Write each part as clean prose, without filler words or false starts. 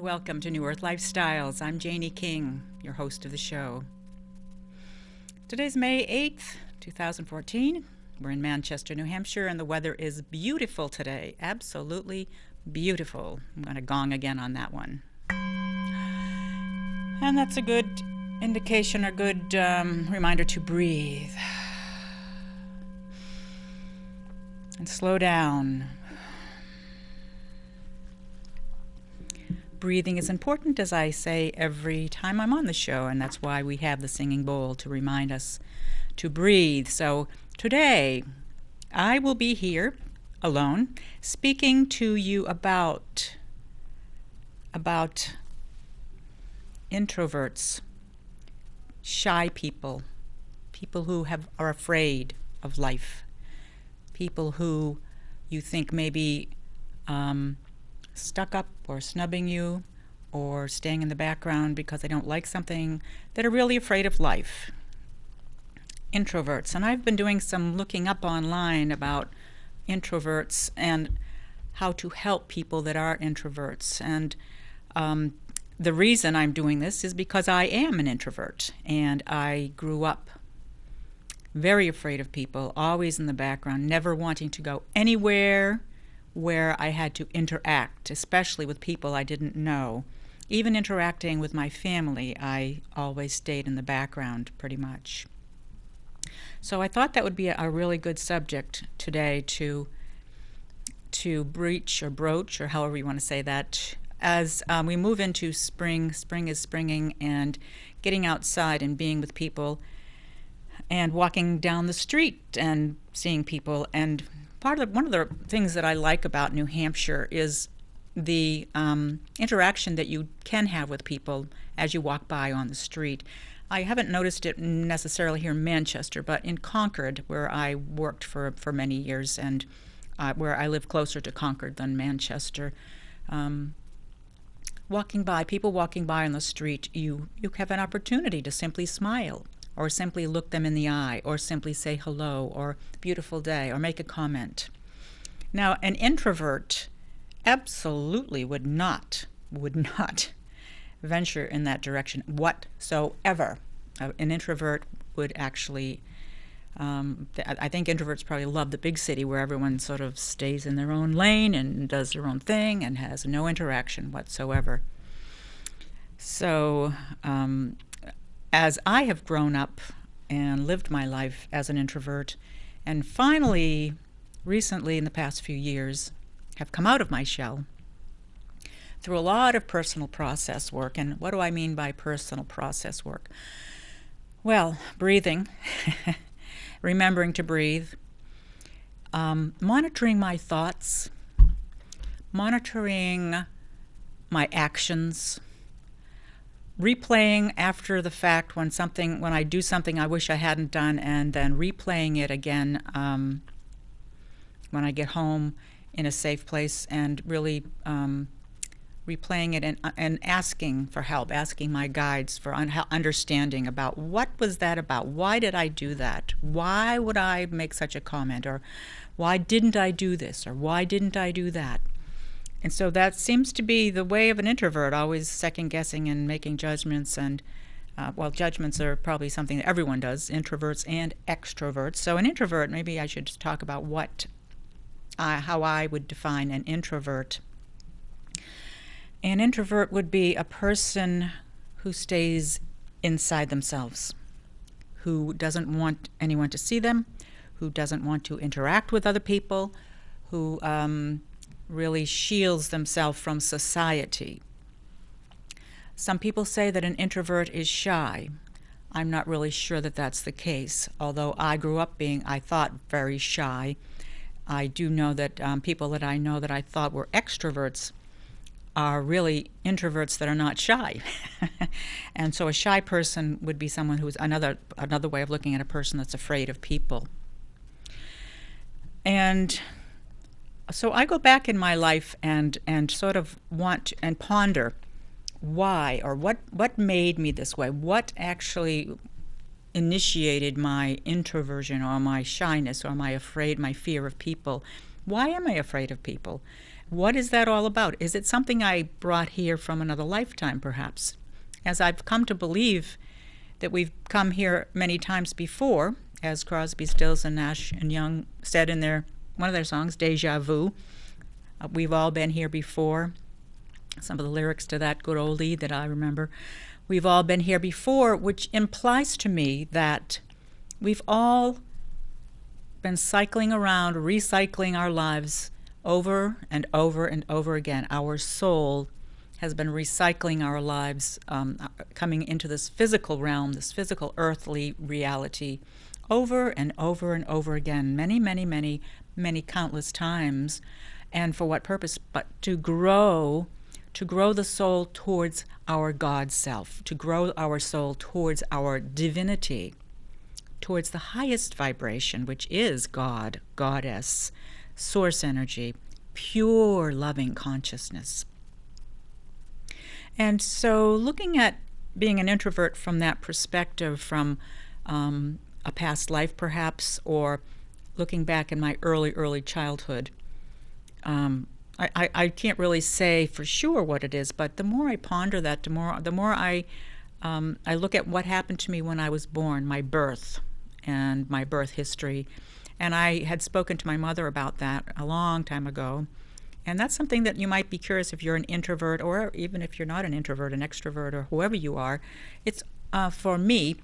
welcome to New Earth Lifestyles. I'm Janee King, your host of the show. Today's May 8th, 2014. We're in Manchester, New Hampshire, and the weather is beautiful today. Absolutely beautiful. I'm going to gong again on that one. And that's a good indication, a good reminder to breathe. And slow down. Breathing is important, as I say every time I'm on the show, and that's why we have the singing bowl to remind us to breathe. So today, I will be here alone, speaking to you about introverts, shy people, people who are afraid of life, people who you think maybe stuck up or snubbing you or staying in the background because they don't like something, that are really afraid of life. Introverts. And I've been doing some looking up online about introverts and how to help people that are introverts. And the reason I'm doing this is because I am an introvert, and I grew up very afraid of people, always in the background, never wanting to go anywhere where I had to interact, especially with people I didn't know. Even interacting with my family, I always stayed in the background pretty much. So I thought that would be a really good subject today to breach or broach, or however you want to say that, as we move into spring. Spring is springing, and getting outside and being with people and walking down the street and seeing people. And one of the things that I like about New Hampshire is the interaction that you can have with people as you walk by on the street. I haven't noticed it necessarily here in Manchester, but in Concord, where I worked for many years, and where I live closer to Concord than Manchester, people walking by on the street, you have an opportunity to simply smile, or simply look them in the eye, or simply say hello, or beautiful day, or make a comment. Now, an introvert absolutely would not venture in that direction whatsoever. An introvert would actually, I think introverts probably love the big city where everyone sort of stays in their own lane and does their own thing and has no interaction whatsoever. So, as I have grown up and lived my life as an introvert, and finally, recently in the past few years, have come out of my shell through a lot of personal process work. And what do I mean by personal process work? Well, breathing, remembering to breathe, monitoring my thoughts, monitoring my actions, replaying after the fact when I do something I wish I hadn't done, and then replaying it again when I get home in a safe place, and really replaying it and asking for help, asking my guides for understanding about what was that about? Why did I do that? Why would I make such a comment? Or why didn't I do this? Or why didn't I do that? And so that seems to be the way of an introvert, always second-guessing and making judgments. And, judgments are probably something that everyone does, introverts and extroverts. So an introvert, maybe I should talk about how I would define an introvert. An introvert would be a person who stays inside themselves, who doesn't want anyone to see them, who doesn't want to interact with other people, who really shields themselves from society. Some people say that an introvert is shy. I'm not really sure that that's the case, although I grew up being, I thought, very shy. I do know that people that I know that I thought were extroverts are really introverts that are not shy. And so a shy person would be someone who's another way of looking at a person that's afraid of people. And so I go back in my life and sort of want and ponder why, or what made me this way, what actually initiated my introversion or my shyness or my fear of people. Why am I afraid of people? What is that all about? Is it something I brought here from another lifetime, perhaps? As I've come to believe that we've come here many times before, as Crosby, Stills, and Nash and Young said in one of their songs, Deja Vu. We've all been here before. Some of the lyrics to that good oldie that I remember. We've all been here before, which implies to me that we've all been cycling around, recycling our lives over and over and over again. Our soul has been recycling our lives, coming into this physical realm, this physical earthly reality, over and over and over again, many, many, many, many countless times. And for what purpose? But to grow the soul towards our God self, to grow our soul towards our divinity, towards the highest vibration, which is God, Goddess, source energy, pure loving consciousness. And so looking at being an introvert from that perspective, from a past life perhaps, or looking back in my early childhood, I can't really say for sure what it is, but the more I ponder that, the more I look at what happened to me when I was born, my birth and my birth history. And I had spoken to my mother about that a long time ago. And that's something that you might be curious if you're an introvert, or even if you're not an introvert, an extrovert, or whoever you are. It's, for me,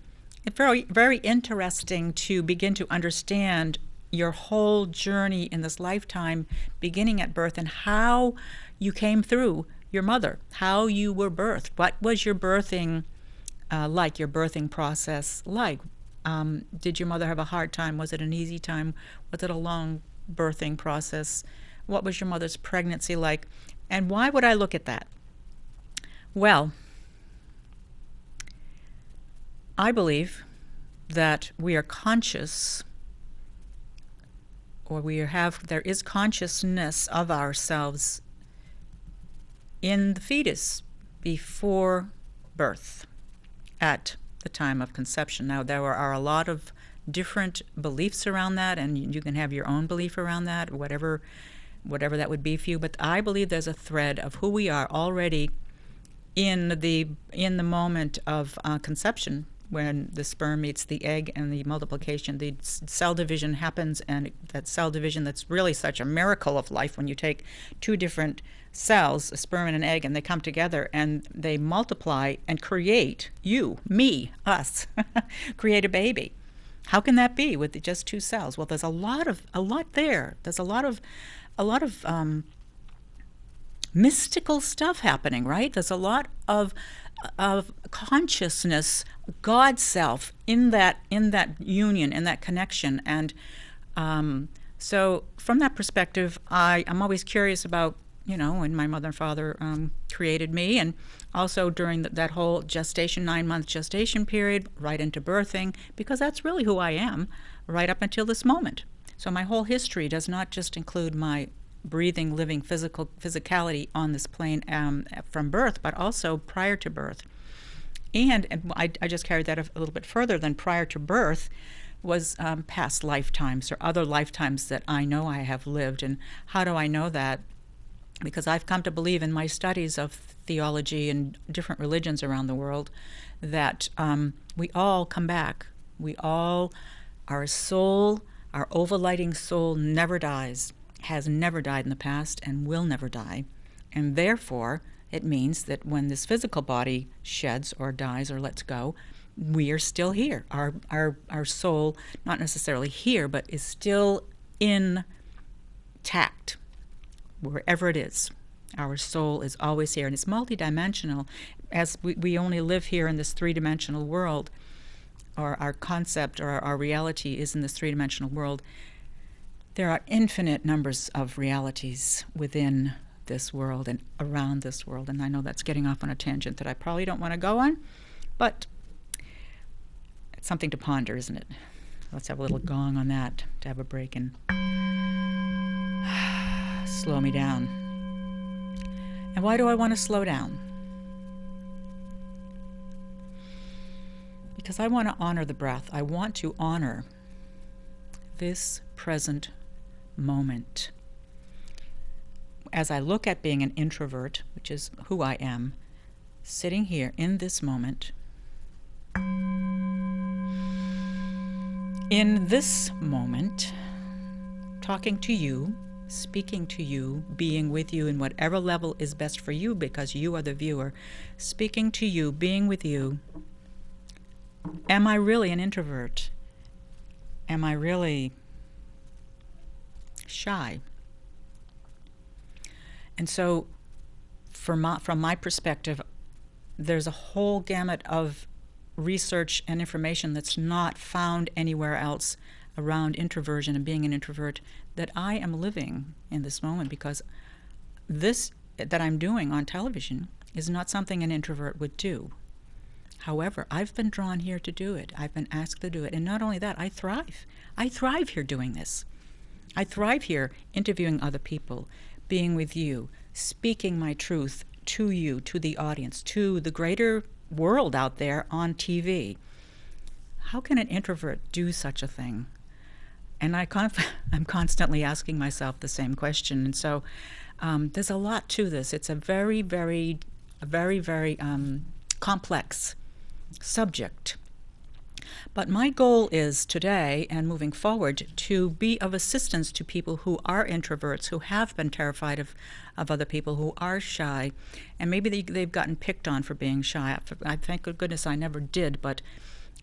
it's very, very interesting to begin to understand your whole journey in this lifetime, beginning at birth, and how you came through your mother, how you were birthed. What was your birthing like, your birthing process like? Did your mother have a hard time? Was it an easy time? Was it a long birthing process? What was your mother's pregnancy like? And why would I look at that? Well, I believe that we are conscious, or there is consciousness of ourselves in the fetus before birth, at the time of conception. Now, there are a lot of different beliefs around that, and you can have your own belief around that, whatever that would be for you. But I believe there's a thread of who we are already in the moment of conception, when the sperm meets the egg and the multiplication, the cell division happens, and that cell division, that's really such a miracle of life when you take two different cells, a sperm and an egg, and they come together and they multiply and create you, me, us, create a baby. How can that be with just two cells? Well, there's a lot there. There's a lot of mystical stuff happening, right? There's a lot of consciousness, God self, in that union, in that connection. And so from that perspective, I'm always curious about, when my mother and father created me, and also during that whole 9-month gestation period, right into birthing, because that's really who I am right up until this moment. So my whole history does not just include my breathing, living physicality on this plane from birth, but also prior to birth. And I just carried that a little bit further than prior to birth was past lifetimes or other lifetimes that I know I have lived. And how do I know that? Because I've come to believe in my studies of theology and different religions around the world that we all come back. Our soul, our overlighting soul never dies, has never died in the past, and will never die. And therefore, it means that when this physical body sheds or dies or lets go, we are still here. Our soul, not necessarily here, but is still intact, wherever it is. Our soul is always here, and it's multidimensional. As we only live here in this three-dimensional world, or our concept or our reality is in this three-dimensional world, there are infinite numbers of realities within this world and around this world. And I know that's getting off on a tangent that I probably don't want to go on, but it's something to ponder, isn't it? Let's have a little gong on that to have a break and slow me down. And why do I want to slow down? Because I want to honor the breath. I want to honor this present moment. as I look at being an introvert, which is who I am, sitting here in this moment, talking to you, speaking to you, being with you in whatever level is best for you because you are the viewer, speaking to you, being with you, am I really an introvert? Am I really shy? And so from my perspective, there's a whole gamut of research and information that's not found anywhere else around introversion and being an introvert that I am living in this moment, because this that I'm doing on television is not something an introvert would do. However, I've been drawn here to do it. I've been asked to do it. And not only that, I thrive. I thrive here doing this. I thrive here interviewing other people, being with you, speaking my truth to you, to the audience, to the greater world out there on TV. How can an introvert do such a thing? And I'm constantly asking myself the same question. And so there's a lot to this. It's a very, very complex subject. But my goal is today and moving forward to be of assistance to people who are introverts, who have been terrified of other people, who are shy, and maybe they've gotten picked on for being shy. I thank goodness I never did, but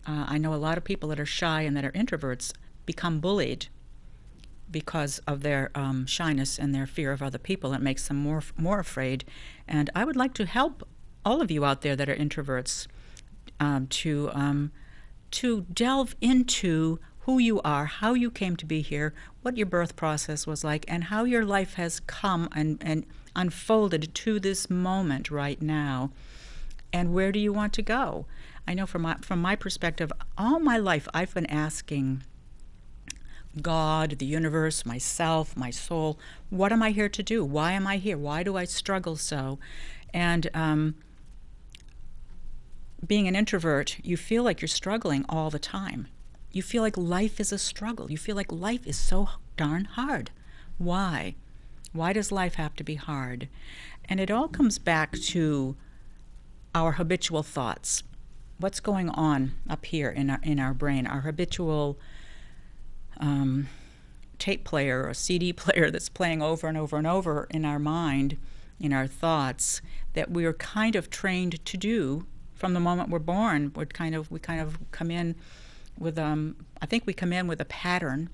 I know a lot of people that are shy and that are introverts become bullied because of their shyness and their fear of other people. It makes them more afraid. And I would like to help all of you out there that are introverts to delve into who you are, how you came to be here, what your birth process was like, and how your life has come and unfolded to this moment right now, and where do you want to go? I know from my perspective, all my life I've been asking God, the universe, myself, my soul, what am I here to do? Why am I here? Why do I struggle so? And being an introvert, you feel like you're struggling all the time. You feel like life is a struggle. You feel like life is so darn hard. Why? Why does life have to be hard? And it all comes back to our habitual thoughts. What's going on up here in our brain? Our habitual tape player or CD player that's playing over and over and over in our mind, in our thoughts, that we are kind of trained to do from the moment we're born. We kind of come in with I think we come in with a pattern.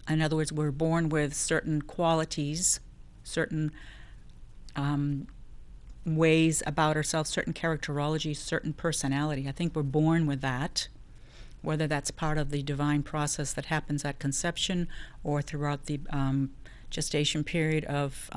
In other words, we're born with certain qualities, certain ways about ourselves, certain characterology, certain personality. I think we're born with that, whether that's part of the divine process that happens at conception or throughout the gestation period of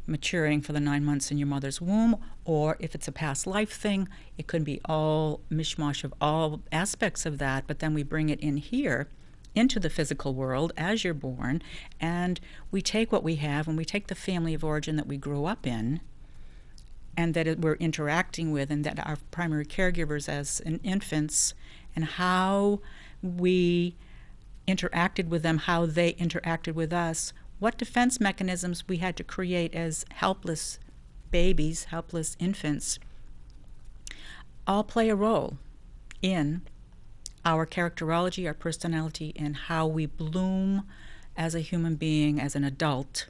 maturing for the 9 months in your mother's womb, or if it's a past life thing, it could be all mishmash of all aspects of that, but then we bring it in here into the physical world as you're born, and we take what we have, and we take the family of origin that we grew up in and that we're interacting with, and that our primary caregivers as infants, and how we interacted with them, how they interacted with us, what defense mechanisms we had to create as helpless babies, helpless infants, all play a role in our characterology, our personality, and how we bloom as a human being, as an adult,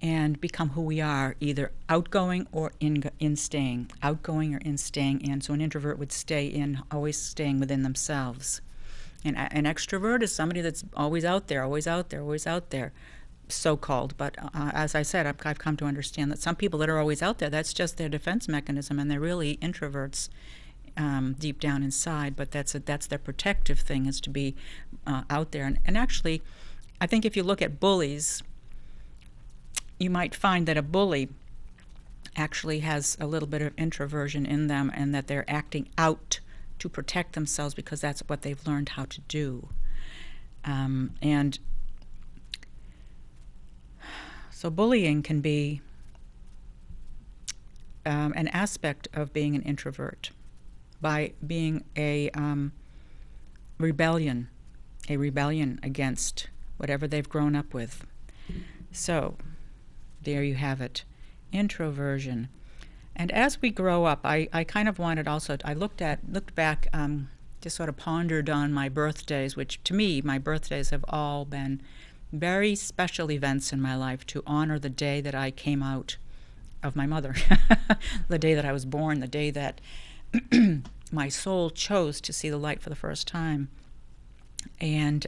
and become who we are, either outgoing or in staying, outgoing or in staying in. So an introvert would stay in, always staying within themselves. And an extrovert is somebody that's always out there, always out there, always out there, so-called. But as I said, I've come to understand that some people that are always out there, that's just their defense mechanism, and they're really introverts deep down inside. But that's their protective thing, is to be out there. And actually, I think if you look at bullies, you might find that a bully actually has a little bit of introversion in them, and that they're acting out to protect themselves because that's what they've learned how to do. And so bullying can be an aspect of being an introvert, by being a rebellion against whatever they've grown up with. So There you have it, introversion. And as we grow up, I kind of wanted also, I looked back, just sort of pondered on my birthdays, which to me, my birthdays have all been very special events in my life to honor the day that I came out of my mother, the day that I was born, the day that my soul chose to see the light for the first time. And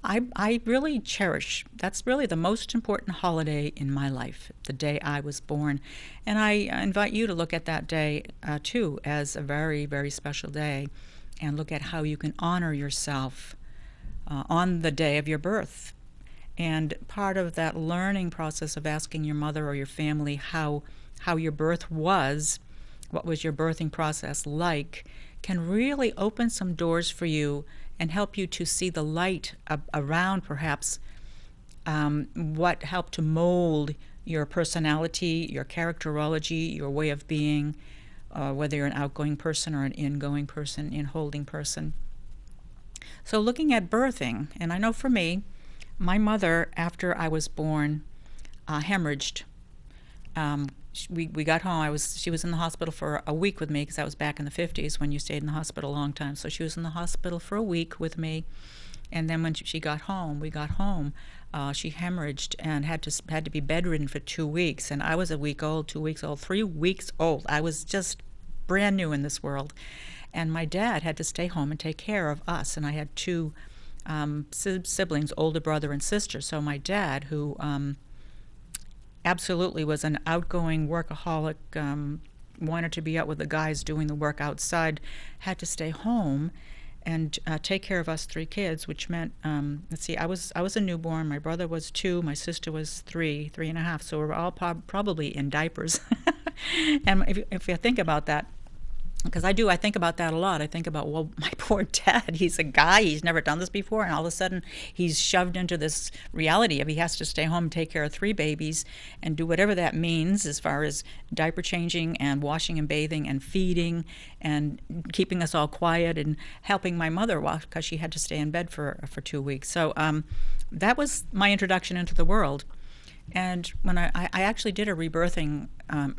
I really cherish, that's really the most important holiday in my life, the day I was born. And I invite you to look at that day too as a very, very special day, and look at how you can honor yourself on the day of your birth. And part of that learning process of asking your mother or your family how your birth was, what was your birthing process like, can really open some doors for you and help you to see the light around perhaps what helped to mold your personality, your characterology, your way of being, whether you're an outgoing person or an ingoing person, in-holding person. So looking at birthing, and I know for me, my mother, after I was born, hemorrhaged. We got home. She was in the hospital for a week with me, because that was back in the 50s when you stayed in the hospital a long time. So she was in the hospital for a week with me, and then when we got home, she hemorrhaged and had to be bedridden for 2 weeks. And I was a week old, 2 weeks old, 3 weeks old. I was just brand new in this world, and my dad had to stay home and take care of us. And I had two siblings, older brother and sister. So my dad, who absolutely was an outgoing workaholic, wanted to be out with the guys doing the work outside, had to stay home and take care of us three kids, which meant, let's see, I was a newborn, my brother was 2, my sister was 3.5, so we were all probably in diapers. And if you think about that, because I think about that a lot. I think about, well, my poor dad, he's a guy, he's never done this before, and all of a sudden he's shoved into this reality of he has to stay home and take care of 3 babies and do whatever that means as far as diaper changing and washing and bathing and feeding and keeping us all quiet and helping my mother because she had to stay in bed for 2 weeks. So that was my introduction into the world. And when I actually did a rebirthing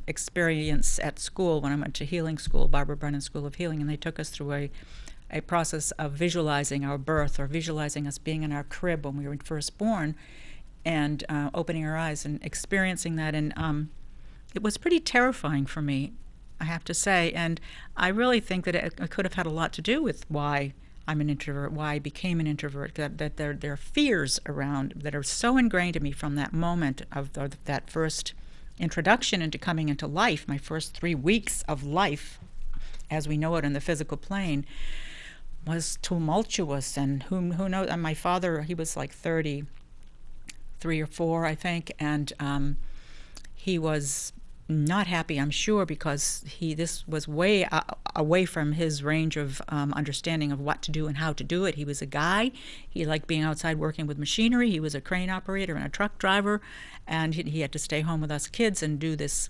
experience at school when I went to healing school, Barbara Brennan School of Healing, and they took us through a process of visualizing our birth, or visualizing us being in our crib when we were first born, and opening our eyes and experiencing that. And it was pretty terrifying for me, I have to say. And I really think that it could have had a lot to do with why I'm an introvert, why I became an introvert, that there are fears around that are so ingrained in me from that moment of that first introduction into coming into life. My first 3 weeks of life, as we know it in the physical plane, was tumultuous. And who knows, and my father, he was like 33 or 4, I think, and he was not happy, I'm sure, because this was way away from his range of understanding of what to do and how to do it. He was a guy. He liked being outside working with machinery. He was a crane operator and a truck driver, and he had to stay home with us kids and do this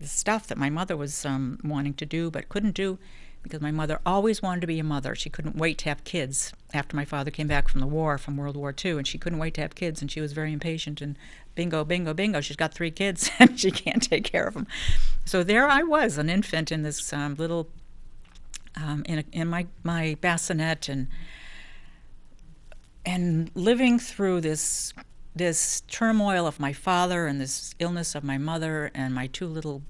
stuff that my mother was wanting to do but couldn't do, because my mother always wanted to be a mother. She couldn't wait to have kids after my father came back from the war, from World War II, and she couldn't wait to have kids, and she was very impatient, and bingo, bingo, bingo, she's got 3 kids and she can't take care of them. So there I was, an infant in this little, in my bassinet, and living through this turmoil of my father and this illness of my mother and my two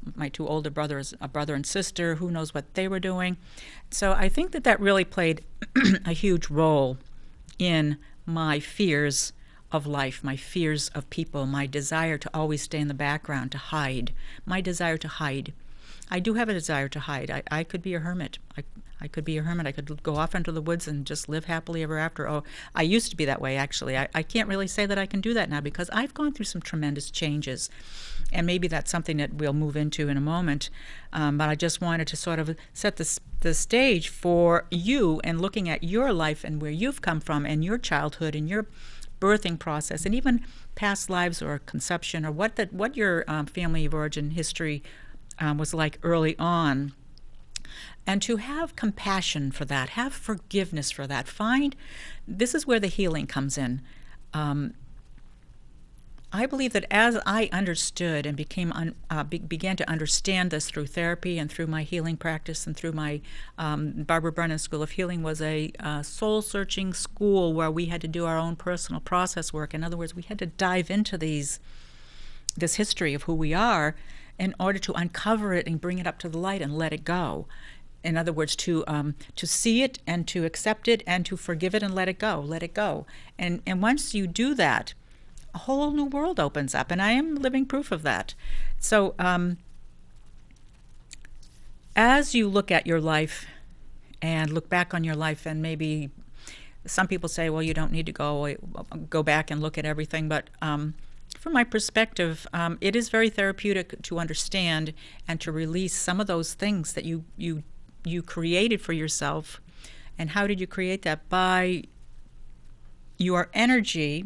older brothers, a brother and sister, who knows what they were doing. So I think that really played a huge role in my fears of life, my fears of people, my desire to always stay in the background, to hide, my desire to hide. I do have a desire to hide. I could be a hermit. I could be a hermit. I could go off into the woods and just live happily ever after. Oh, I used to be that way, actually. I can't really say that I can do that now, because I've gone through some tremendous changes. And maybe that's something that we'll move into in a moment. But I just wanted to sort of set the stage for you, and looking at your life and where you've come from and your childhood and your birthing process, and even past lives or conception, or what your family of origin history was like early on. And to have compassion for that, have forgiveness for that. This is where the healing comes in. I I believe that as I understood and began to understand this through therapy and through my healing practice and through my Barbara Brennan School of Healing was a soul-searching school where we had to do our own personal process work. In other words, we had to dive into this history of who we are in order to uncover it and bring it up to the light and let it go. In other words, to see it and to accept it and to forgive it and let it go. And once you do that, a whole new world opens up, and I am living proof of that. So as you look at your life and look back on your life, and maybe some people say, well, you don't need to go back and look at everything, but from my perspective, it is very therapeutic to understand and to release some of those things that you created for yourself. And how did you create that? By your energy,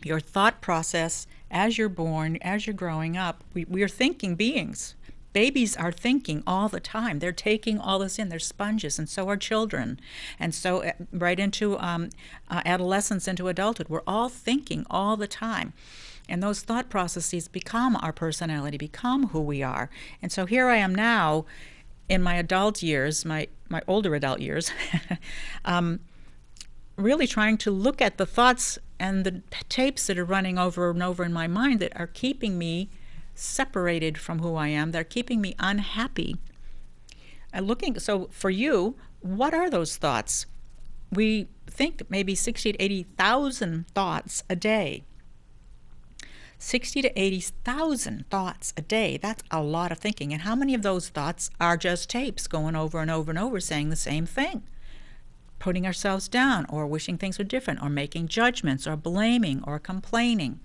your thought process as you're born, as you're growing up. We are thinking beings. Babies are thinking all the time. They're taking all this in. They're sponges, and so are children. And so right into adolescence, into adulthood, we're all thinking all the time. And those thought processes become our personality, become who we are. And so here I am now in my adult years, my older adult years, really trying to look at the thoughts and the tapes that are running over and over in my mind that are keeping me separated from who I am. They're keeping me unhappy. So for you, what are those thoughts? We think maybe 60 to 80,000 thoughts a day. 60 to 80,000 thoughts a day. That's a lot of thinking. And how many of those thoughts are just tapes going over and over and over saying the same thing? Putting ourselves down, or wishing things were different, or making judgments, or blaming, or complaining.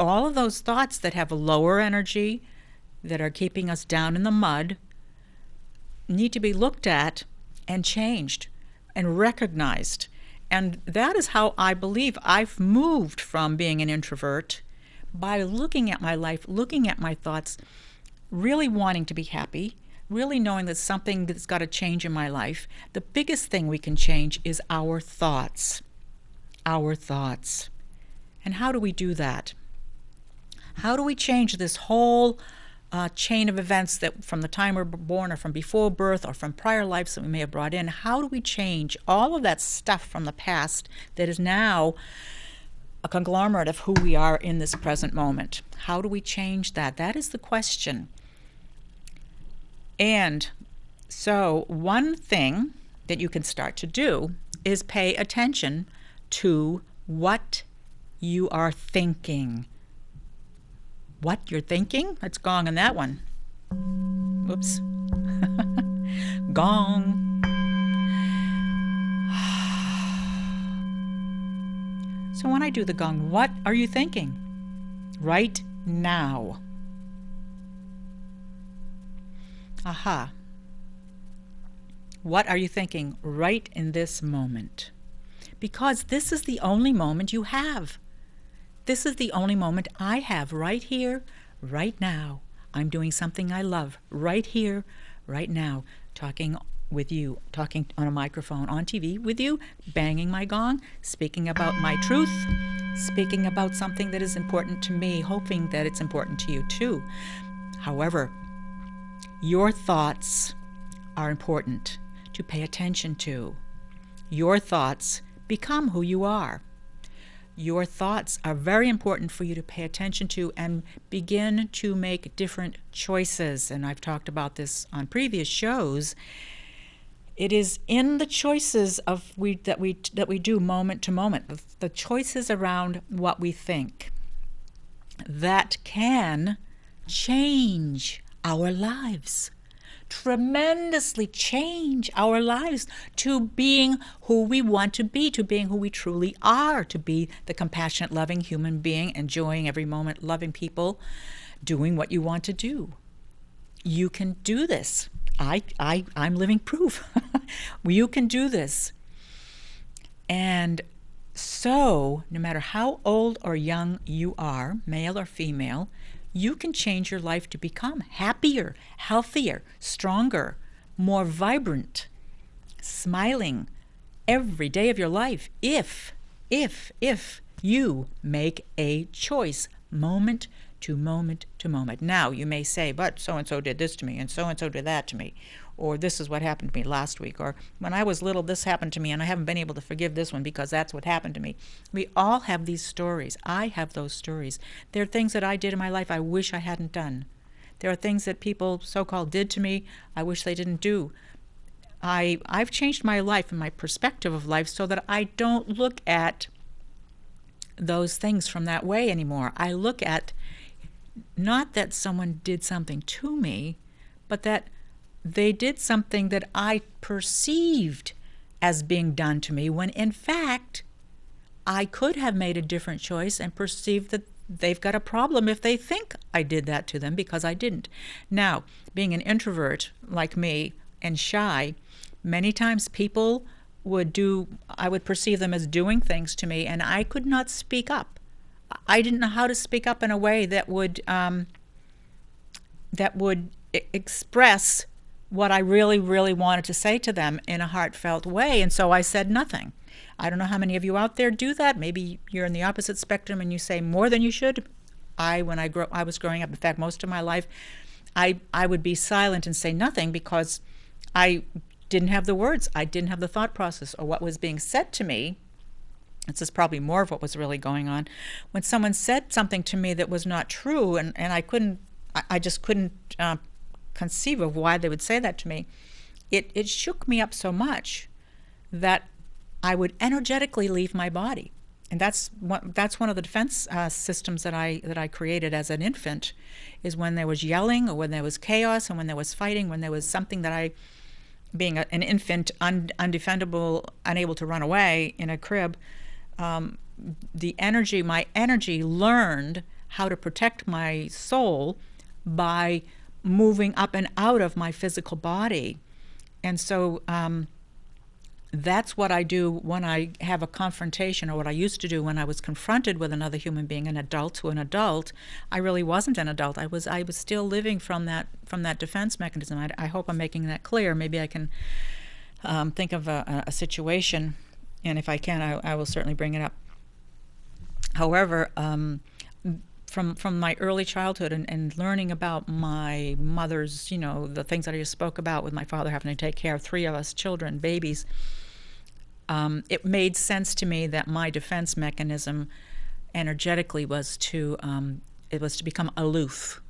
All of those thoughts that have a lower energy, that are keeping us down in the mud, need to be looked at and changed and recognized. And that is how I believe I've moved from being an introvert, by looking at my life, looking at my thoughts, really wanting to be happy, really knowing that something that's got to change in my life. The biggest thing we can change is our thoughts. Our thoughts. And how do we do that? How do we change this whole chain of events that from the time we're born, or from before birth, or from prior lives that we may have brought in? How do we change all of that stuff from the past that is now a conglomerate of who we are in this present moment? How do we change that? That is the question. And so one thing that you can start to do is pay attention to what you are thinking. What you're thinking? Let's gong on that one. Oops. Gong. So when I do the gong, what are you thinking right now? Aha. What are you thinking right in this moment? Because this is the only moment you have. This is the only moment I have, right here, right now. I'm doing something I love right here, right now, talking with you, talking on a microphone, on TV with you, banging my gong, speaking about my truth, speaking about something that is important to me, hoping that it's important to you too. However, your thoughts are important to pay attention to. Your thoughts become who you are. Your thoughts are very important for you to pay attention to and begin to make different choices. And I've talked about this on previous shows. It is in the choices that we do moment to moment, the choices around what we think, that can change our lives, tremendously change our lives to being who we want to be, to being who we truly are, to be the compassionate, loving human being, enjoying every moment, loving people, doing what you want to do. You can do this. I'm living proof. You can do this. And so, no matter how old or young you are, male or female, you can change your life to become happier, healthier, stronger, more vibrant, smiling every day of your life if You make a choice, moment to moment to moment. Now, you may say, but so-and-so did this to me, and so-and-so did that to me, or this is what happened to me last week, or when I was little, this happened to me, and I haven't been able to forgive this one because that's what happened to me. We all have these stories. I have those stories. There are things that I did in my life I wish I hadn't done. There are things that people so-called did to me I wish they didn't do. I've changed my life and my perspective of life so that I don't look at those things from that way anymore. I look at not that someone did something to me, but that they did something that I perceived as being done to me, when in fact I could have made a different choice and perceived that they've got a problem if they think I did that to them, because I didn't. Now, being an introvert like me and shy, many times people I would perceive them as doing things to me, and I could not speak up. I didn't know how to speak up in a way that would express what I really, really wanted to say to them in a heartfelt way, and so I said nothing. I don't know how many of you out there do that. Maybe you're in the opposite spectrum and you say more than you should. I was growing up, in fact, most of my life, I would be silent and say nothing because I didn't have the words. I didn't have the thought process, or what was being said to me. This is probably more of what was really going on. When someone said something to me that was not true, and I just couldn't conceive of why they would say that to me, it shook me up so much that I would energetically leave my body. And that's one of the defense systems that I created as an infant, is when there was yelling, or when there was chaos, and when there was fighting, when there was something that being an infant, undefendable, unable to run away in a crib, my energy learned how to protect my soul by moving up and out of my physical body. And so that's what I do when I have a confrontation, or what I used to do when I was confronted with another human being, an adult to an adult. I really wasn't an adult. I was still living from that defense mechanism. I hope I'm making that clear. Maybe I can think of a situation, and if I can, I will certainly bring it up. However, from my early childhood and learning about my mother's, the things that I just spoke about, with my father having to take care of 3 of us children, babies, it made sense to me that my defense mechanism energetically was to become aloof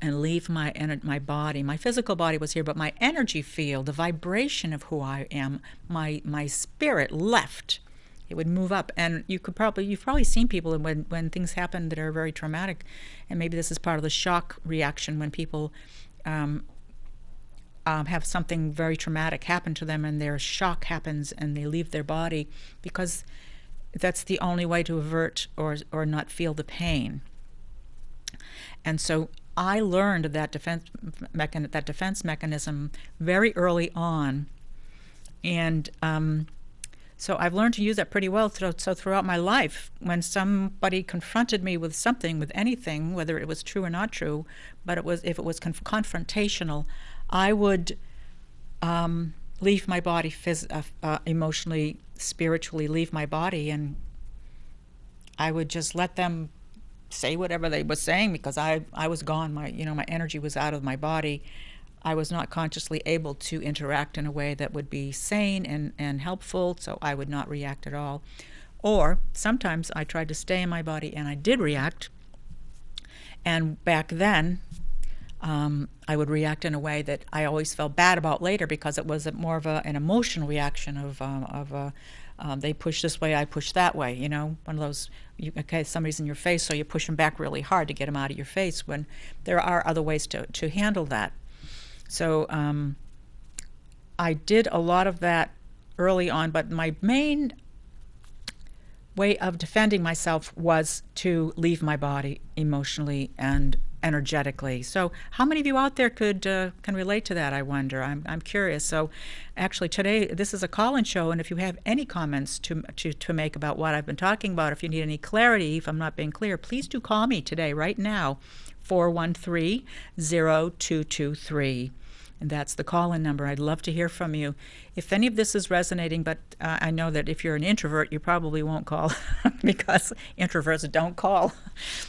and leave my body. My physical body was here, but my energy field, the vibration of who I am, my spirit left. It would move up, and you've probably seen people when things happen that are very traumatic, and maybe this is part of the shock reaction when people have something very traumatic happen to them, and their shock happens, and they leave their body, because that's the only way to avert or not feel the pain. And so I learned that defense mechanism very early on, and so I've learned to use that pretty well. So throughout my life, when somebody confronted me with something, with anything, whether it was true or not true, but if it was confrontational, I would leave my body emotionally, spiritually, leave my body, and I would just let them say whatever they were saying, because I was gone. My energy was out of my body. I was not consciously able to interact in a way that would be sane and helpful, so I would not react at all. Or sometimes I tried to stay in my body, and I did react. And back then, I would react in a way that I always felt bad about later, because it was more of an emotional reaction of they push this way, I push that way. One of those, somebody's in your face, so you push them back really hard to get them out of your face, when there are other ways to handle that. So I did a lot of that early on, but my main way of defending myself was to leave my body emotionally and energetically. So how many of you out there can relate to that, I wonder? I'm curious. So actually today, this is a call-in show, and if you have any comments to make about what I've been talking about, if you need any clarity, if I'm not being clear, please do call me today, right now, 413-0223. And that's the call-in number. I'd love to hear from you. If any of this is resonating, but I know that if you're an introvert, you probably won't call because introverts don't call.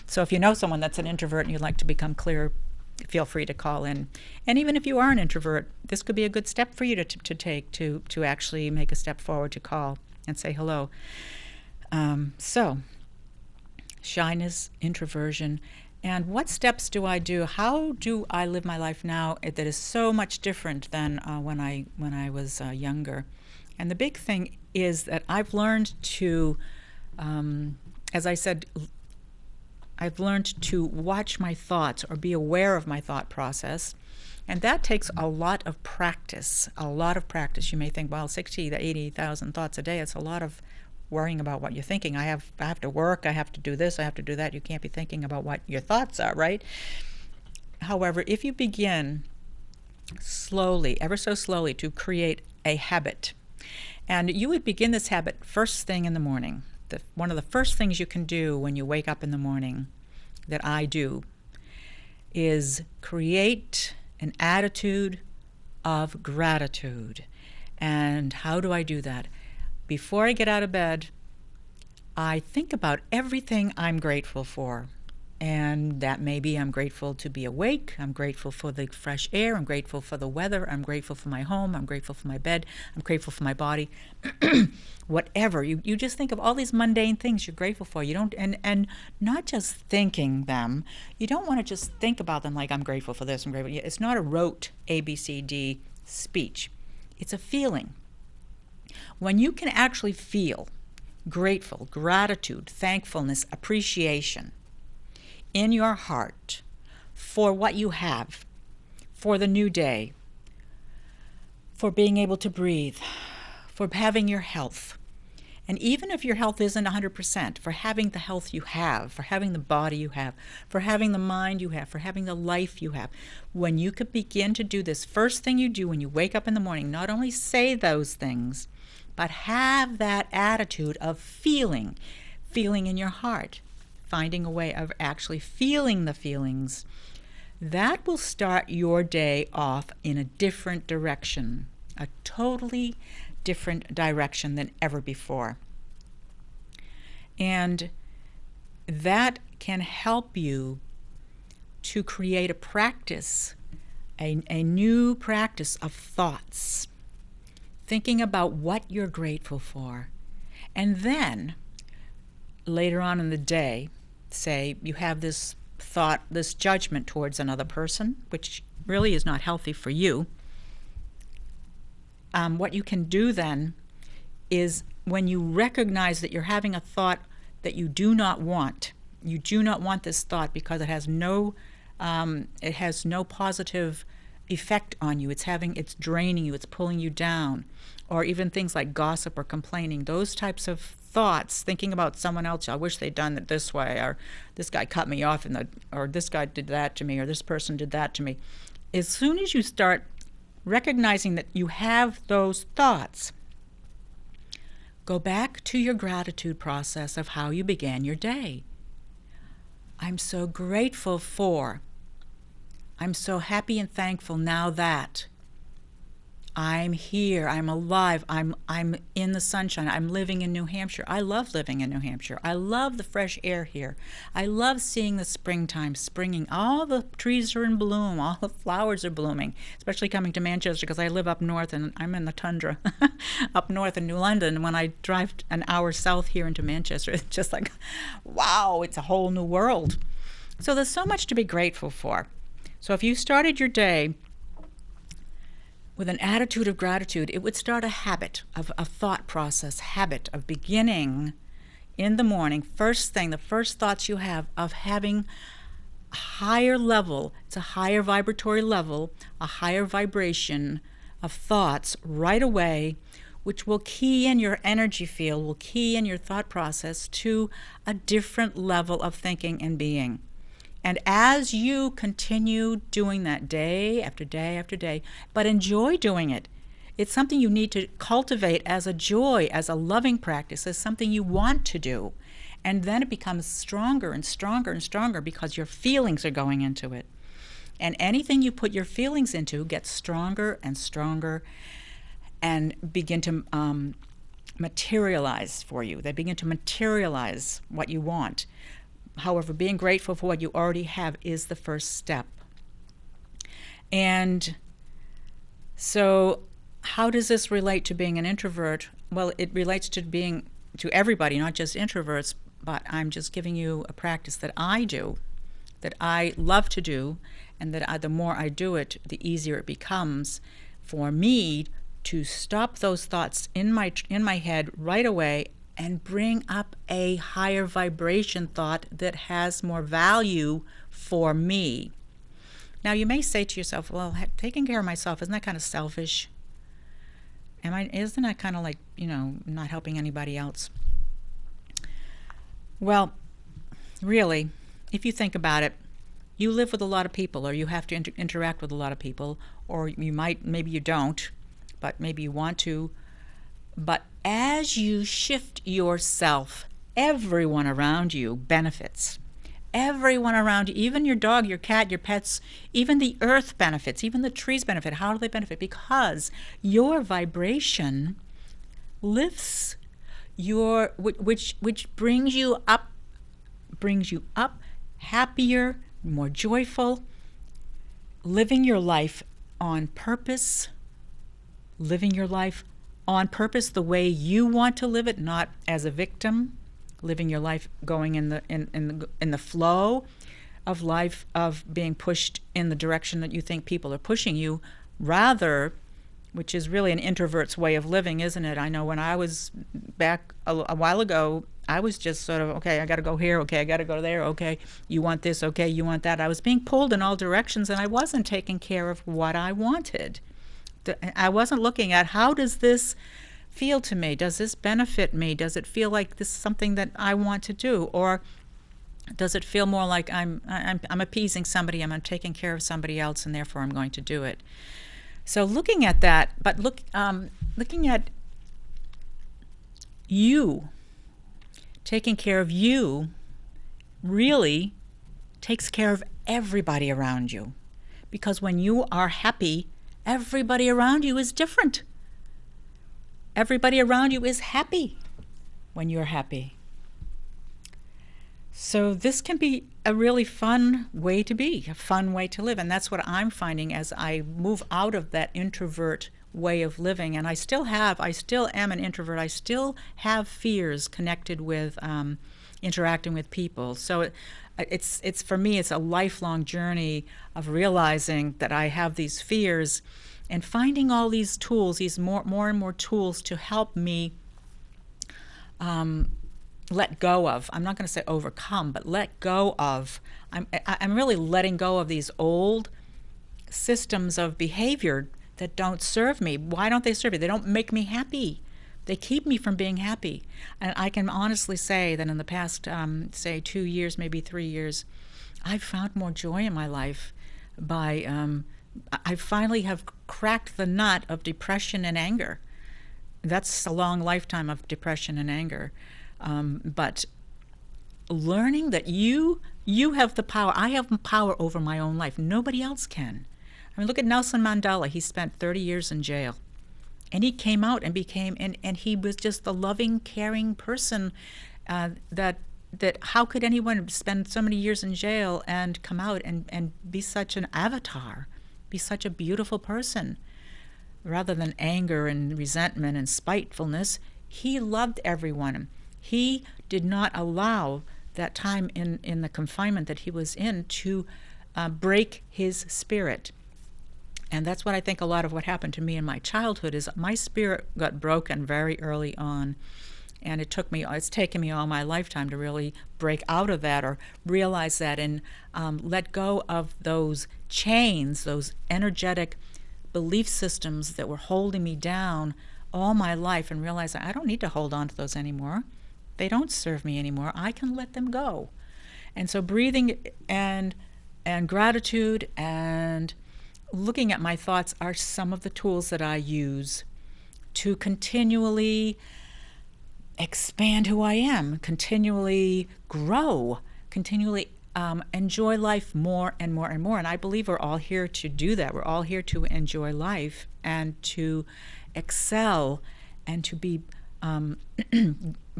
So if you know someone that's an introvert and you'd like to become clear, feel free to call in. And even if you are an introvert, this could be a good step for you to take to actually make a step forward to call and say hello. So, shyness, introversion, and what steps do I do? How do I live my life now that is so much different than when I was younger? And the big thing is that I've learned to, as I said, I've learned to watch my thoughts or be aware of my thought process. And that takes a lot of practice, You may think, well, 60 to 80,000 thoughts a day, it's a lot of worrying about what you're thinking. I have to work, I have to do this, I have to do that. You can't be thinking about what your thoughts are, right? However, if you begin slowly, ever so slowly, to create a habit, and you would begin this habit first thing in the morning. One of the first things you can do when you wake up in the morning, that I do, is create an attitude of gratitude. And how do I do that? Before I get out of bed, I think about everything I'm grateful for. And that may be I'm grateful to be awake, I'm grateful for the fresh air, I'm grateful for the weather, I'm grateful for my home, I'm grateful for my bed, I'm grateful for my body. Whatever. You just think of all these mundane things you're grateful for. You don't, and not just thinking them. You don't want to just think about them like I'm grateful for this, I'm grateful. It's not a rote ABCD speech. It's a feeling. When you can actually feel grateful, gratitude, thankfulness, appreciation in your heart for what you have, for the new day, for being able to breathe, for having your health, and even if your health isn't 100%, for having the health you have, for having the body you have, for having the mind you have, for having the life you have, when you could begin to do this first thing you do when you wake up in the morning, not only say those things, but have that attitude of feeling in your heart, finding a way of actually feeling the feelings, that will start your day off in a different direction, a totally different direction than ever before. And that can help you to create a practice, a new practice of thoughts, thinking about what you're grateful for. And then later on in the day, say you have this thought, this judgment towards another person, which really is not healthy for you. What you can do then is when you recognize that you're having a thought that you do not want this thought because it has no positive effect on you. It's draining you, it's pulling you down, or even things like gossip or complaining, those types of thoughts, thinking about someone else, I wish they'd done it this way, or this guy cut me off, or this guy did that to me, or this person did that to me. As soon as you start recognizing that you have those thoughts, go back to your gratitude process of how you began your day. I'm so grateful for, I'm so happy and thankful now that I'm here, I'm alive, I'm in the sunshine, I'm living in New Hampshire. I love living in New Hampshire. I love the fresh air here. I love seeing the springtime springing. All the trees are in bloom, all the flowers are blooming, especially coming to Manchester because I live up north and I'm in the tundra up north in New London. When I drive an hour south here into Manchester, it's just like, wow, it's a whole new world. So there's so much to be grateful for. So if you started your day with an attitude of gratitude, it would start a habit of a thought process, habit of beginning in the morning, first thing, the first thoughts you have of having a higher level, it's a higher vibratory level, a higher vibration of thoughts right away, which will key in your energy field, will key in your thought process to a different level of thinking and being. And as you continue doing that day after day after day, but enjoy doing it, it's something you need to cultivate as a joy, as a loving practice, as something you want to do. And then it becomes stronger and stronger and stronger because your feelings are going into it. And anything you put your feelings into gets stronger and stronger and begin to materialize for you. They begin to materialize what you want. However, being grateful for what you already have is the first step. And so how does this relate to being an introvert? Well, it relates to everybody, not just introverts, but I'm just giving you a practice that I do, that I love to do, and that the more I do it, the easier it becomes for me to stop those thoughts in my head right away and bring up a higher vibration thought that has more value for me. Now, you may say to yourself, well, taking care of myself, isn't that kind of selfish? Isn't that kind of like, not helping anybody else? Well, really, if you think about it, you live with a lot of people, or you have to interact with a lot of people, or maybe you don't, but maybe you want to. But as you shift yourself, everyone around you benefits. Everyone around you, even your dog, your cat, your pets, even the earth benefits, even the trees benefit. How do they benefit? Because your vibration lifts which brings you up, happier, more joyful, living your life on purpose, the way you want to live it, not as a victim. Living your life going in the flow of life, of being pushed in the direction that you think people are pushing you, rather, which is really an introvert's way of living, isn't it? I know when I was back a while ago, I was just sort of, okay, I got to go here, okay, I got to go there, okay, you want this, okay, you want that. I was being pulled in all directions, and I wasn't taking care of what I wanted. I wasn't looking at, how does this feel to me? Does this benefit me? Does it feel like this is something that I want to do? Or does it feel more like I'm appeasing somebody, I'm taking care of somebody else, and therefore I'm going to do it? So looking at that, but looking at you, taking care of you really takes care of everybody around you. Because when you are happy, everybody around you is different. Everybody around you is happy when you're happy. So this can be a really fun way to be, a fun way to live. And that's what I'm finding as I move out of that introvert way of living. And I still am an introvert. I still have fears connected with interacting with people. So it's for me, it's a lifelong journey of realizing that I have these fears and finding all these tools, these more and more tools to help me let go of. I'm not going to say overcome, but let go of. I'm really letting go of these old systems of behavior that don't serve me. Why don't they serve me? They don't make me happy. They keep me from being happy. And I can honestly say that in the past, say 2 years, maybe 3 years, I've found more joy in my life by I finally have cracked the nut of depression and anger. That's a long lifetime of depression and anger. But learning that you have the power. I have power over my own life. Nobody else can. I mean, look at Nelson Mandela. He spent 30 years in jail. And he came out and became, and he was just the loving, caring person that how could anyone spend so many years in jail and come out and be such an avatar, be such a beautiful person? Rather than anger and resentment and spitefulness, he loved everyone. He did not allow that time in the confinement that he was in to break his spirit. And that's what I think a lot of what happened to me in my childhood is my spirit got broken very early on. And it's taken me all my lifetime to really break out of that or realize that and let go of those chains, those energetic belief systems that were holding me down all my life, and realize I don't need to hold on to those anymore. They don't serve me anymore. I can let them go. And so breathing and gratitude and looking at my thoughts are some of the tools that I use to continually expand who I am, continually grow, continually enjoy life more and more and more. And I believe we're all here to do that. We're all here to enjoy life and to excel and to be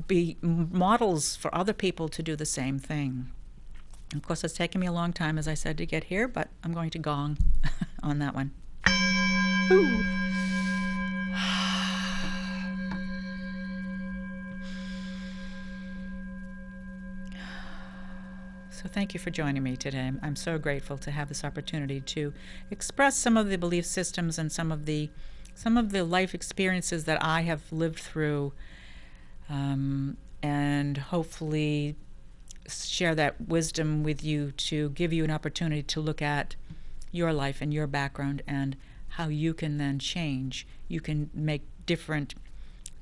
be models for other people to do the same thing. Of course, it's taken me a long time, as I said, to get here, but I'm going to gong on that one. Ooh. So thank you for joining me today. I'm so grateful to have this opportunity to express some of the belief systems and some of the life experiences that I have lived through, and hopefully share that wisdom with you to give you an opportunity to look at your life and your background and how you can then change. You can make different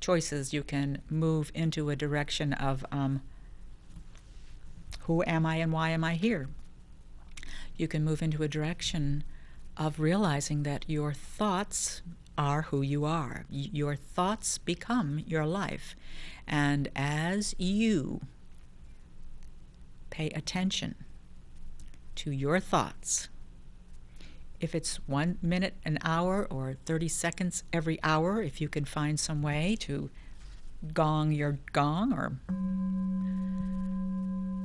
choices. You can move into a direction of who am I and why am I here? You can move into a direction of realizing that your thoughts are who you are. Your thoughts become your life. And as you pay attention to your thoughts, if it's 1 minute an hour or 30 seconds every hour, if you can find some way to gong your gong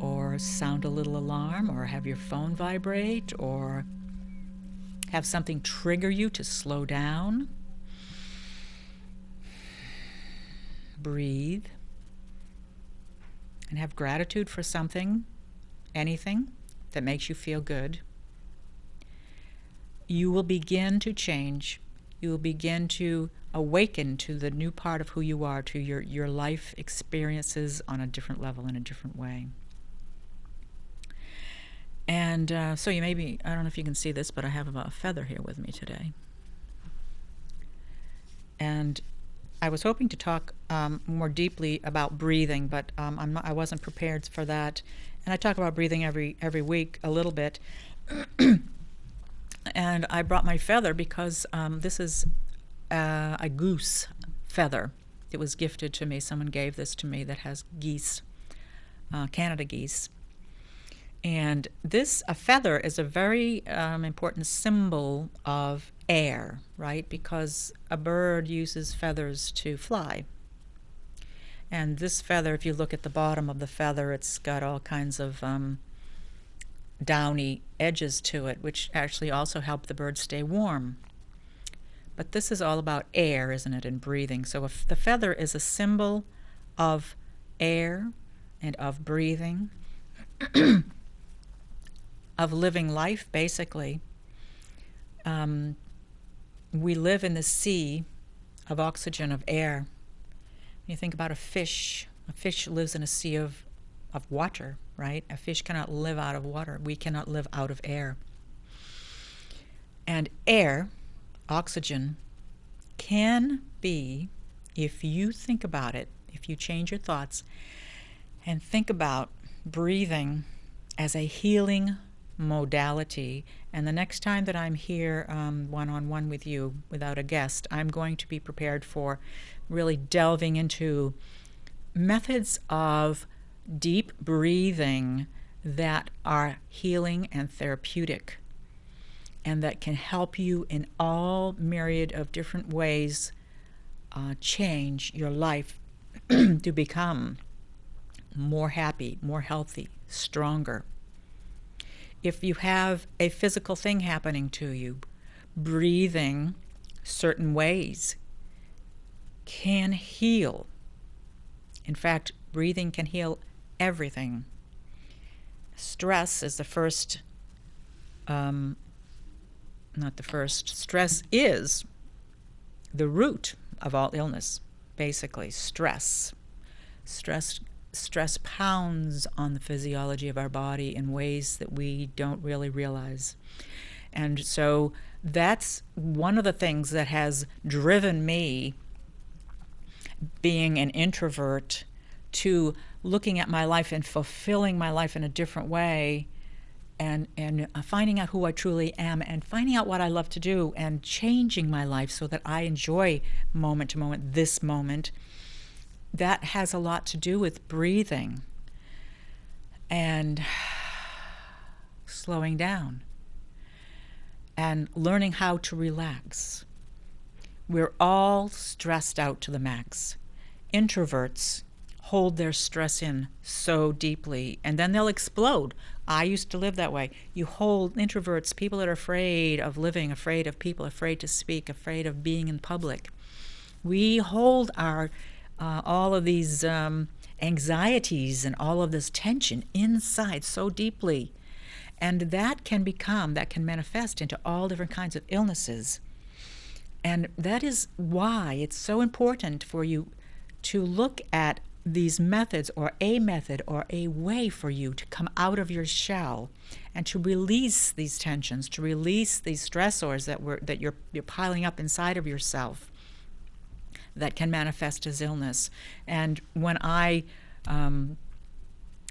or sound a little alarm or have your phone vibrate or have something trigger you to slow down, breathe, and have gratitude for something, anything that makes you feel good, you will begin to change. You will begin to awaken to the new part of who you are, to your life experiences on a different level, in a different way. And so you may be, I don't know if you can see this, but I have a feather here with me today. And I was hoping to talk more deeply about breathing, but I wasn't prepared for that. And I talk about breathing every week a little bit. And I brought my feather because this is a goose feather. It was gifted to me. Someone gave this to me that has geese, Canada geese. And a feather is a very important symbol of air, right? Because a bird uses feathers to fly. And this feather, if you look at the bottom of the feather, it's got all kinds of downy edges to it, which actually also help the bird stay warm. But this is all about air, isn't it, and breathing. So if the feather is a symbol of air and of breathing, of living life, basically. We live in the sea of oxygen, of air. When you think about a fish lives in a sea of water, right? A fish cannot live out of water. We cannot live out of air. And air, oxygen, can be, if you think about it, if you change your thoughts and think about breathing as a healing modality. And the next time that I'm here one-on-one with you without a guest, I'm going to be prepared for really delving into methods of deep breathing that are healing and therapeutic and that can help you in all myriad of different ways change your life to become more happy, more healthy, stronger. If you have a physical thing happening to you, breathing certain ways can heal. In fact, breathing can heal everything. Stress is stress is the root of all illness, basically. Stress pounds on the physiology of our body in ways that we don't really realize. And so that's one of the things that has driven me, being an introvert, to looking at my life and fulfilling my life in a different way, and finding out who I truly am and finding out what I love to do and changing my life so that I enjoy moment to moment, this moment. That has a lot to do with breathing. And slowing down and learning how to relax. We're all stressed out to the max. Introverts hold their stress in so deeply, and then they'll explode. I used to live that way. You hold introverts, people that are afraid of living, afraid of people, afraid to speak, afraid of being in public. We hold our all of these anxieties and all of this tension inside so deeply. And that can manifest into all different kinds of illnesses. And that is why it's so important for you to look at these methods, or a method or a way for you to come out of your shell and to release these tensions, to release these stressors that you're piling up inside of yourself that can manifest as illness. And when I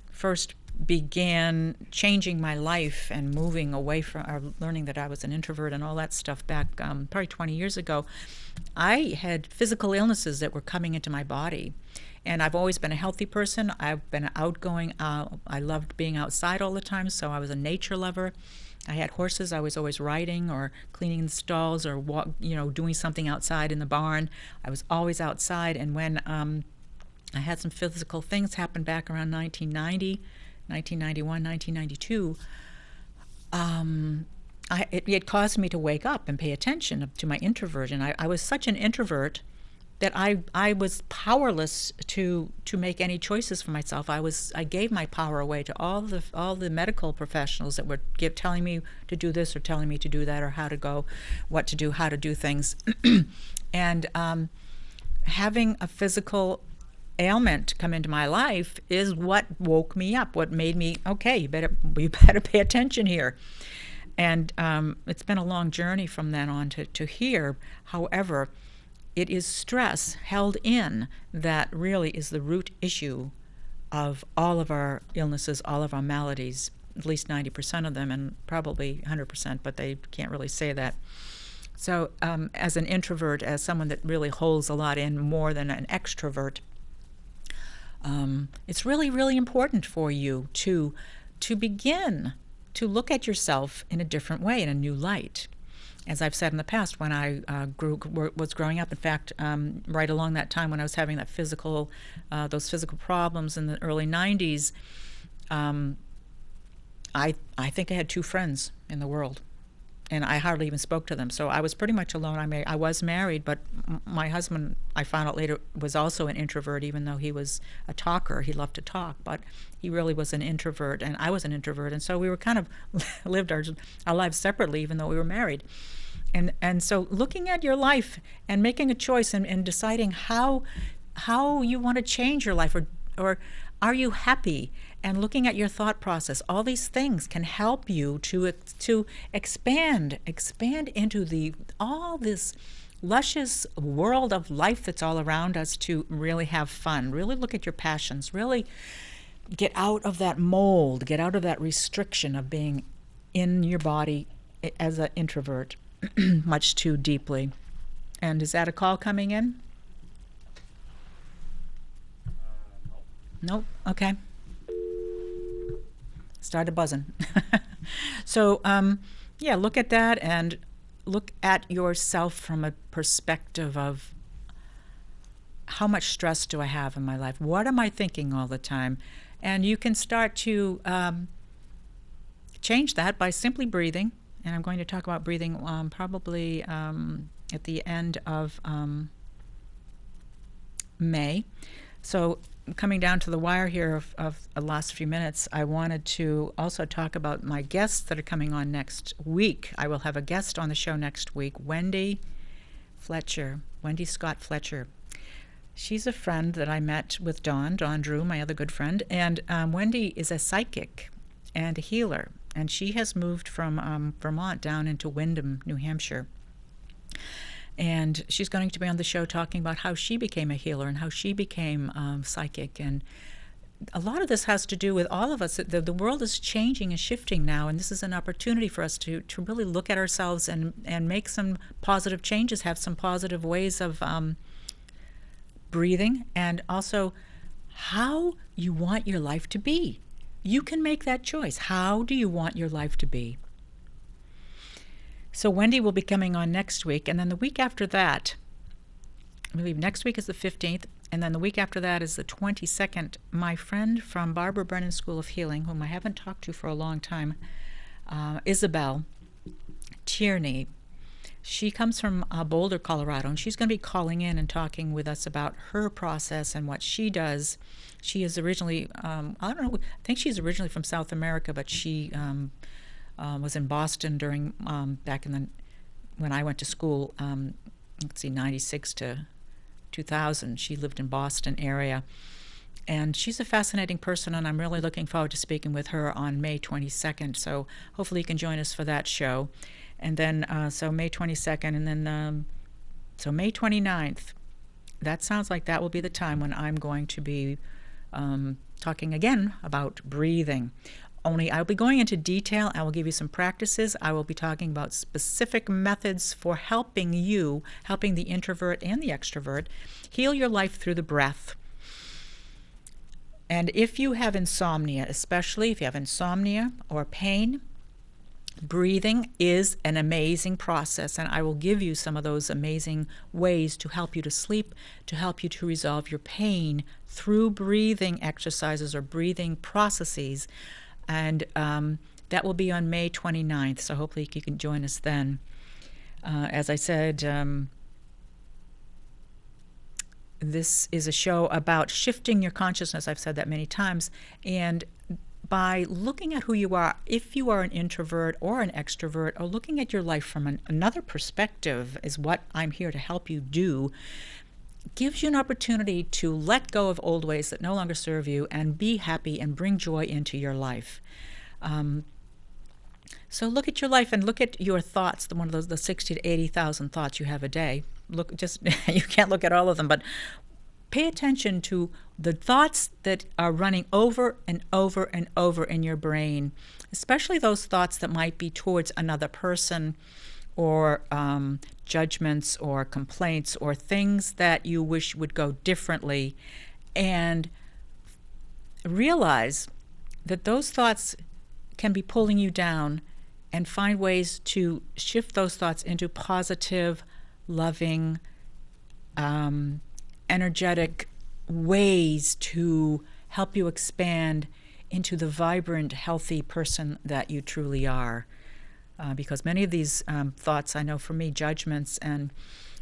first began changing my life and moving away from, learning that I was an introvert and all that stuff back probably 20 years ago, I had physical illnesses that were coming into my body. And I've always been a healthy person. I've been outgoing. I loved being outside all the time, so I was a nature lover. I had horses. I was always riding or cleaning the stalls or doing something outside in the barn. I was always outside. And when I had some physical things happen back around 1990, 1991, 1992, it caused me to wake up and pay attention to my introversion. I was such an introvert that I was powerless to make any choices for myself. I gave my power away to all the medical professionals that were telling me to do this or telling me to do that or how to go, what to do, how to do things. And having a physical ailment come into my life is what woke me up, what made me, okay, you better pay attention here. And it's been a long journey from then on to here. However, it is stress held in that really is the root issue of all of our illnesses, all of our maladies, at least 90% of them, and probably 100%, but they can't really say that. So as an introvert, as someone that really holds a lot in more than an extrovert, it's really, really important for you to begin to look at yourself in a different way, in a new light. As I've said in the past, when I was growing up, in fact, right along that time when I was having those physical problems in the early 90s, I think I had 2 friends in the world, and I hardly even spoke to them. So I was pretty much alone. I was married, but my husband, I found out later, was also an introvert, even though he was a talker. He loved to talk, but he really was an introvert, and I was an introvert. And so we were kind of lived our lives separately, even though we were married. And so looking at your life and making a choice and deciding how you want to change your life, or are you happy, and looking at your thought process, all these things can help you to expand into all this luscious world of life that's all around us, to really have fun, really look at your passions, really get out of that mold, get out of that restriction of being in your body as an introvert much too deeply. And is that a call coming in? Nope. Okay. Started buzzing. So, look at that and look at yourself from a perspective of, how much stress do I have in my life? What am I thinking all the time? And you can start to change that by simply breathing. And I'm going to talk about breathing probably at the end of May. So coming down to the wire here of the last few minutes, I wanted to also talk about my guests that are coming on next week. I will have a guest on the show next week, Wendy Scott Fletcher. She's a friend that I met with Dawn Drew, my other good friend, and Wendy is a psychic and a healer, and she has moved from Vermont down into Windham, New Hampshire. And she's going to be on the show talking about how she became a healer and how she became psychic. And a lot of this has to do with all of us. The world is changing and shifting now, and this is an opportunity for us to really look at ourselves and make some positive changes, have some positive ways of breathing, and also how you want your life to be. You can make that choice. How do you want your life to be? So Wendy will be coming on next week, and then the week after that, I believe next week is the 15th, and then the week after that is the 22nd. My friend from Barbara Brennan School of Healing, whom I haven't talked to for a long time, Isabel Tierney, she comes from Boulder, Colorado, and she's going to be calling in and talking with us about her process and what she does. She is originally, I don't know, I think she's originally from South America, but she was in Boston during, back in the, when I went to school, 96 to 2000. She lived in Boston area. And she's a fascinating person, and I'm really looking forward to speaking with her on May 22nd. So hopefully you can join us for that show. And then, so May 22nd, and then, so May 29th, that sounds like that will be the time when I'm going to be talking again about breathing. Only I'll be going into detail. I will give you some practices. I will be talking about specific methods for helping you, helping the introvert and the extrovert, heal your life through the breath. And if you have insomnia, especially if you have insomnia or pain, breathing is an amazing process, and I will give you some of those amazing ways to help you to sleep, to help you to resolve your pain through breathing exercises or breathing processes. And that will be on May 29th, so hopefully you can join us then. As I said, this is a show about shifting your consciousness. I've said that many times. And by looking at who you are, if you are an introvert or an extrovert, or looking at your life from another perspective is what I'm here to help you do, gives you an opportunity to let go of old ways that no longer serve you and be happy and bring joy into your life. So look at your life and look at your thoughts, one of those, the 60 to 80,000 thoughts you have a day. Look, just you can't look at all of them, but pay attention to the thoughts that are running over and over and over in your brain, especially those thoughts that might be towards another person, or judgments or complaints or things that you wish would go differently. And realize that those thoughts can be pulling you down, and find ways to shift those thoughts into positive, loving, energetic ways to help you expand into the vibrant, healthy person that you truly are. Because many of these thoughts, I know for me, judgments, and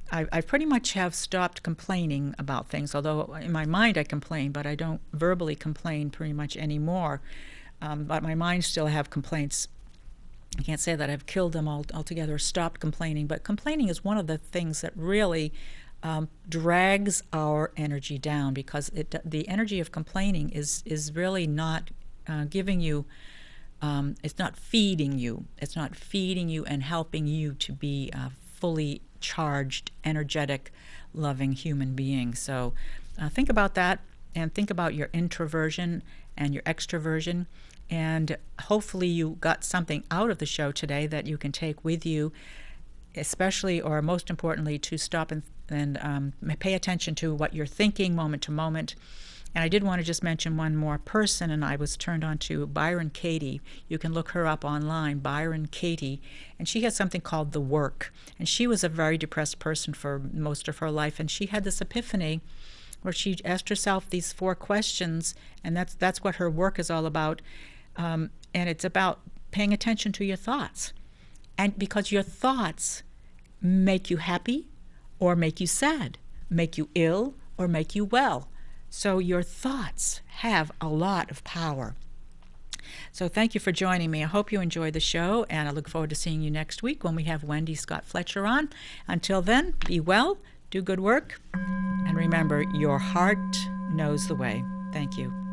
I pretty much have stopped complaining about things, although in my mind I complain, but I don't verbally complain pretty much anymore. But my mind still have complaints. I can't say that I've killed them altogether or stopped complaining, but complaining is one of the things that really drags our energy down, because the energy of complaining is really not giving you, it's not feeding you. It's not feeding you and helping you to be a fully charged, energetic, loving human being. So think about that, and think about your introversion and your extroversion. And hopefully you got something out of the show today that you can take with you, especially, or most importantly, to stop and pay attention to what you're thinking moment to moment. And I did want to just mention one more person, and I was turned on to Byron Katie. You can look her up online, Byron Katie, and she has something called The Work. And she was a very depressed person for most of her life, and she had this epiphany where she asked herself these 4 questions, and that's what her work is all about. And it's about paying attention to your thoughts. And because your thoughts make you happy or make you sad, make you ill or make you well. So your thoughts have a lot of power. So thank you for joining me. I hope you enjoyed the show, and I look forward to seeing you next week when we have Wendy Scott Fletcher on. Until then, be well, do good work, and remember, your heart knows the way. Thank you.